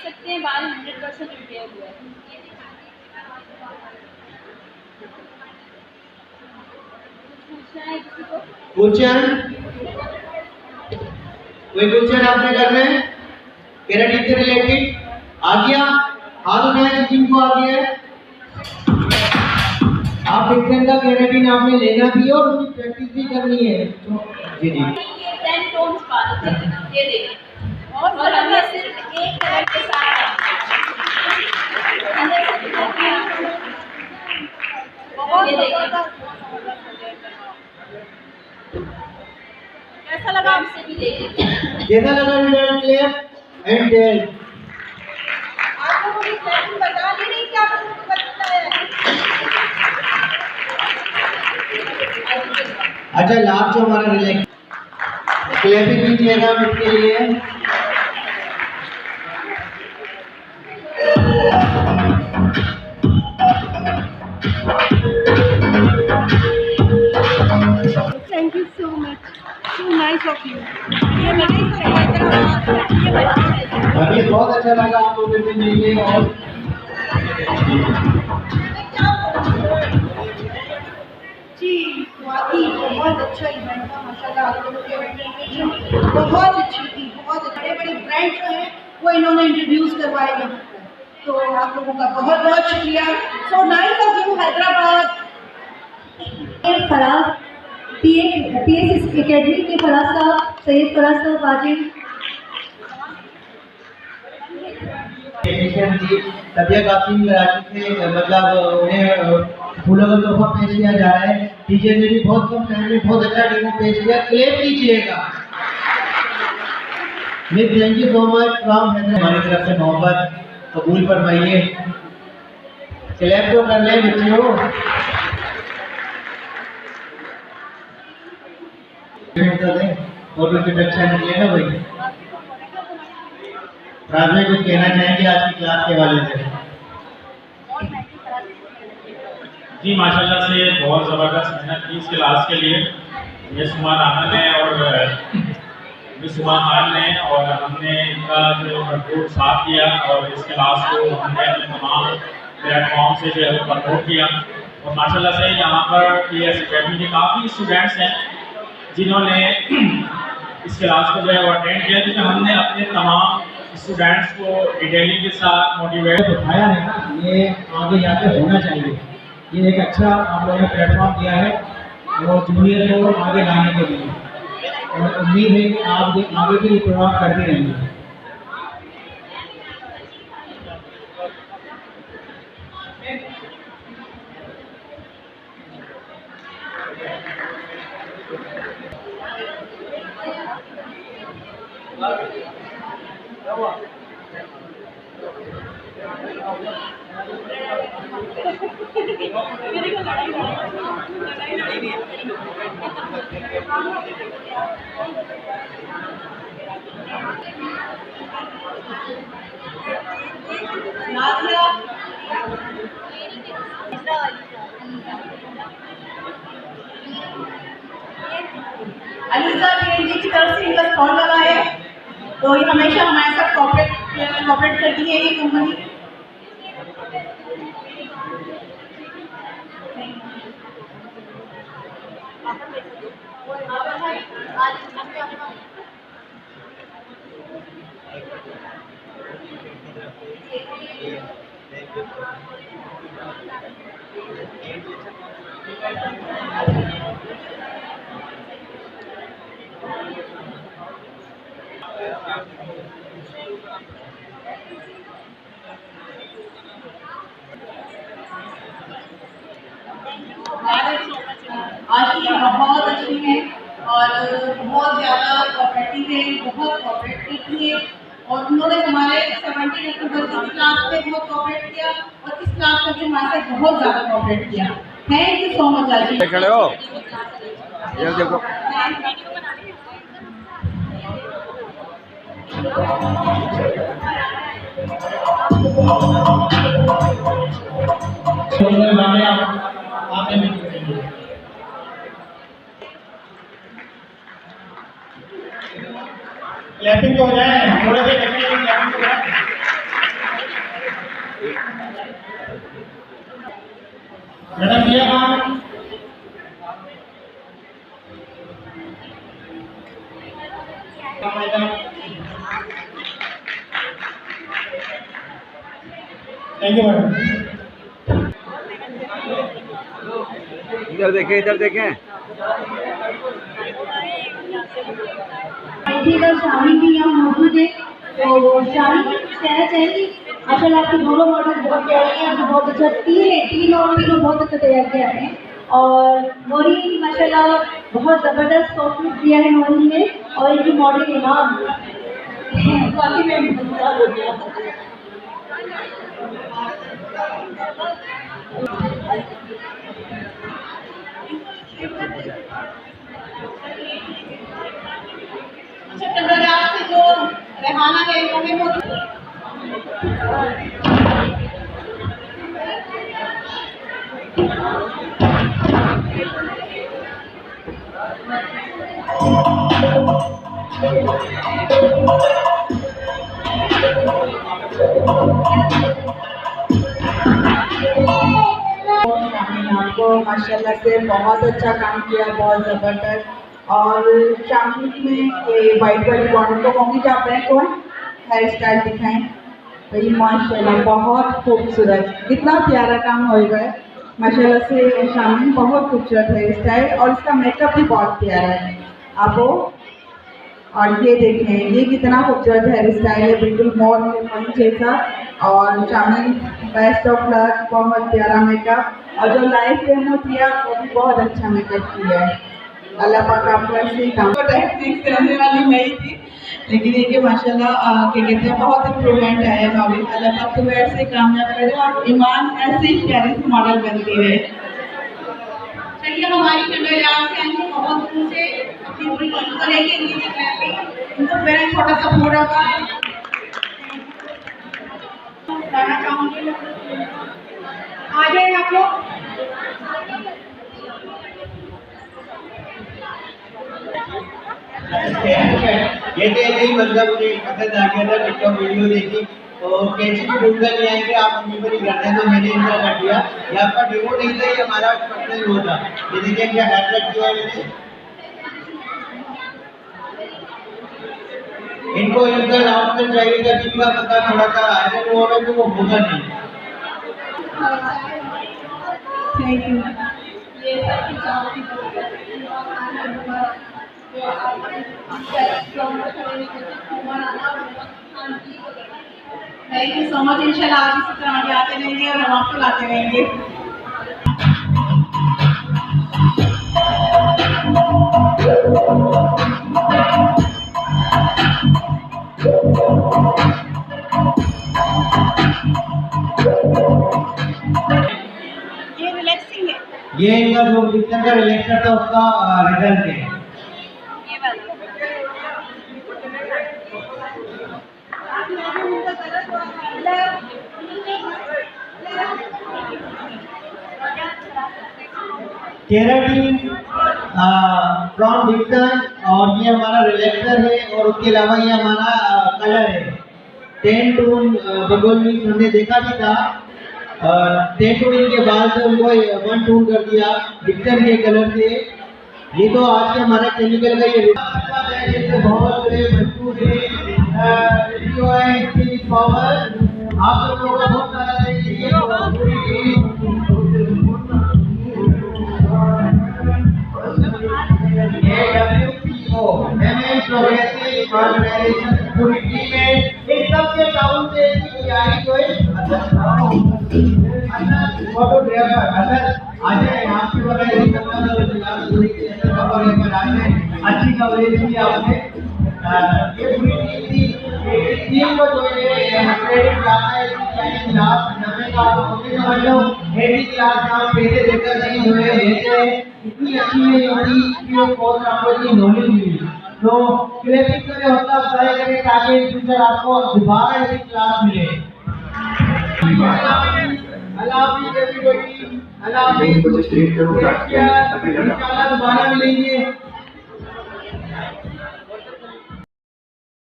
सकते हैं बाल 100% रिपेयर हुआ है। क्वेश्चन कोई क्वेश्चन आपके घर में केराटिन से रिलेटेड आ गया? हाथ उठाया जिनको आ गया है। आप डिफरेंट का केराटिन आपने लेना भी है और उसकी प्रैक्टिस भी करनी है। तो जी जी 10 टोन्स बाल ये देखिए और हमें सिर्फ एक कलर के साथ अंदर से ये देखिए कैसा लगा? आपसे भी देखिए कैसा लगा? Result clear and tell. आप लोगों ने क्वेश्चन बता दी नहीं क्या आपको पता है? अच्छा लास्ट जो हमारा रिलैक्स क्लैपिंग कीजिएगा इसके लिए। Thank you so much. So nice of you. अभी बहुत अच्छा लगा आप लोगों से मिलने और जी वाकई बहुत अच्छा इवेंट था माशाल्लाह। आप लोगों की ऑर्गेनाइजेशन बहुत अच्छी थी, बहुत बड़े बड़े ब्रांड जो हैं वो इन्होंने इंट्रोड्यूस करवाए यहाँ पर, तो आप लोगों का बहुत बहुत शुक्रिया। So nice of you Hyderabad. Faraz PS academy के फराज साहब, सैयद फराज साहब वाजिब। टेक्नीशियन जी तबिया कासिम कराची से मतलब उन्हें फूलों का तोहफा पेश किया जा रहा है। टीचर ने भी बहुत कम टाइम में बहुत अच्छा डेमो पेश किया। क्लेप कीजिएगा। Miss thank you so much from Hyderabad. हमारी तरफ से मोहब्बत कबूल फरमाइए। क्लेप तो कर लें बच्चों। फोटो की अच्छा निकले ना भाई। राज में कुछ कहना चाहेंगे आज की क्लास के वाले से? जी माशाल्लाह से बहुत ज़बरदस्त मेहनत की इस क्लास के लिए मिस उमर आनंद ने और मिस उमर खान ने, और हमने इनका जो भरपूर साथ दिया और इस क्लास को हमने अपने तमाम प्लेटफॉर्म से जो है प्रमोट किया। और माशाल्लाह से यहाँ पर पीएस एकेडमी के काफ़ी स्टूडेंट्स हैं जिन्होंने इस क्लास को जो है वो अटेंड किया, जिसमें हमने अपने तमाम स्टूडेंट्स को डिटेलिंग के साथ मोटिवेट उठाया है ना, ये आगे जाके होना चाहिए। ये एक अच्छा आप लोगों ने प्लेटफॉर्म दिया है और जूनियर को आगे लाने के लिए, और उम्मीद है कि आप आगे भी ये प्रोग्राम करते रहेंगे। अलीजा पीएनजी की तरफ से इनका स्टॉल लगा है, तो ये हमेशा हमारे साथ कॉपरेट करती है ये कंपनी। आज की बहुत अच्छी है और बहुत ज़्यादा कोऑपरेटिव है, बहुत कोऑपरेट करती है, और उन्होंने हमारे 17 अक्टूबर की क्लास में बहुत कोऑपरेट किया और इस क्लास में भी हमारे साथ बहुत ज़्यादा कोऑपरेट किया। थैंक यू सो मच आजी। खड़े हो ये देखो क्लैपिंग हो जाए, थोड़ा सा क्लैपिंग हो जाए। मैडम ये आप थैंक यू मैडम। इधर देखें, इधर देखें। देखिएगा शामी भी यहाँ मौजूद है, तो शामी कहना चाहेंगी माशाल्लाह आपकी दोनों मॉडल बहुत प्यारी हैं, आपने बहुत अच्छा तीनों बहुत अच्छा तैयार किया है। और नौरीन माशाल्लाह बहुत ज़बरदस्त कॉस्ट्यूम दिया है नौरीन ने, और इनकी मॉडल इमाम काफ़ी में मुस्कुराहट हो गया। अच्छा चंद्रराज से जो रेहाना है उन्होंने वो आपको माशाल्लाह से बहुत अच्छा काम किया, बहुत ज़बरदस्त। और शामिल में ये वाइट वाली बॉर्डर को कहूँगी कि आप को हेयर स्टाइल दिखाएं, तो ये माशाल्लाह बहुत खूबसूरत, कितना प्यारा काम होएगा माशाल्लाह से। शामिल बहुत खूबसूरत हेयर स्टाइल और इसका मेकअप भी बहुत प्यारा है आपको। और ये देखें ये कितना खूबसूरत हेयर स्टाइल है, बिल्कुल मोर के पंख जैसा। और शामिल बेस्ट ऑफ लक, बहुत प्यारा मेकअप। और जो लाइफ डेमो किया वो भी बहुत अच्छा मेकअप किया है। अल्लाह पाक आपको ऐसे ही काम टेक्निक करने वाली मैं ही थी, लेकिन ये कि माशाल्लाह क्या कहते हैं बहुत इम्प्रूवमेंट आया भाभी। अल्लाह पाक तुम्हें ऐसे कामयाब करे और ईमान ऐसे ही प्यारे से मॉडल बनती रहे। चलिए हमारी चंद्रराज से आएंगे बहुत दूर से अपनी पूरी टीम को लेके उनको मेरा छोटा सा फोड़ा का लाना चाहूँगी। आ जाए आप लोग। ये तो नहीं मतलब मुझे पसंद आ गया था, टिकटॉक वीडियो देखी तो कैसे भी ढूंढ कर ले आएंगे आप मम्मी को नहीं करते, तो मैंने इनका कर दिया। ये आपका डेमो नहीं था, ये हमारा पर्सनल वो था। ये देखिए क्या हेयर कट किया है मैंने। इनको इनका आउटफिट चाहिए था, जिनका पता थोड़ा सा आयरन हुआ है तो वो होगा नहीं। Thank you. ये सब कुछ आपकी थैंक यू सो मच। इंशाल्लाह आप इसी तरह आगे आते रहेंगे और हम आपको लाते रहेंगे। ये रिलैक्सिंग है, ये इनका जो डिक्शन का रिलेक्टर था उसका रिजल्ट है। ये वाला केराटिन फ्रॉम डिक्सन, और ये हमारा रिलेक्टर है, और उसके अलावा ये हमारा कलर है 10 टून। बगल में हमने देखा भी था 10 टून के बाद से उनको 1 टून कर दिया डिक्सन के कलर से। ये तो आज के हमारा केमिकल का ये बहुत बड़े मजबूत पावर आप लोगों का बहुत सारा पूरी टीम है, इन सबके ताउन से तैयारी जो है फोटोग्राफर आज आपकी अच्छी कवरेज की आपने ये पूरी टीम को जो है क्रेडिट जाता है कि लाभ नवे का समझ लो हेडी क्लास का पैसे देकर नहीं हुए ऐसे इतनी अच्छी नहीं होती कि वो कोर्स आपको इतनी नॉलेज मिली। तो क्लिपिंग में होता ट्राई करें ताकि इन फ्यूचर आपको दोबारा ऐसी क्लास मिले। अल्लाह हाफिज़ एवरीबॉडी, अल्लाह हाफिज़। इंशाल्लाह दोबारा मिलेंगे।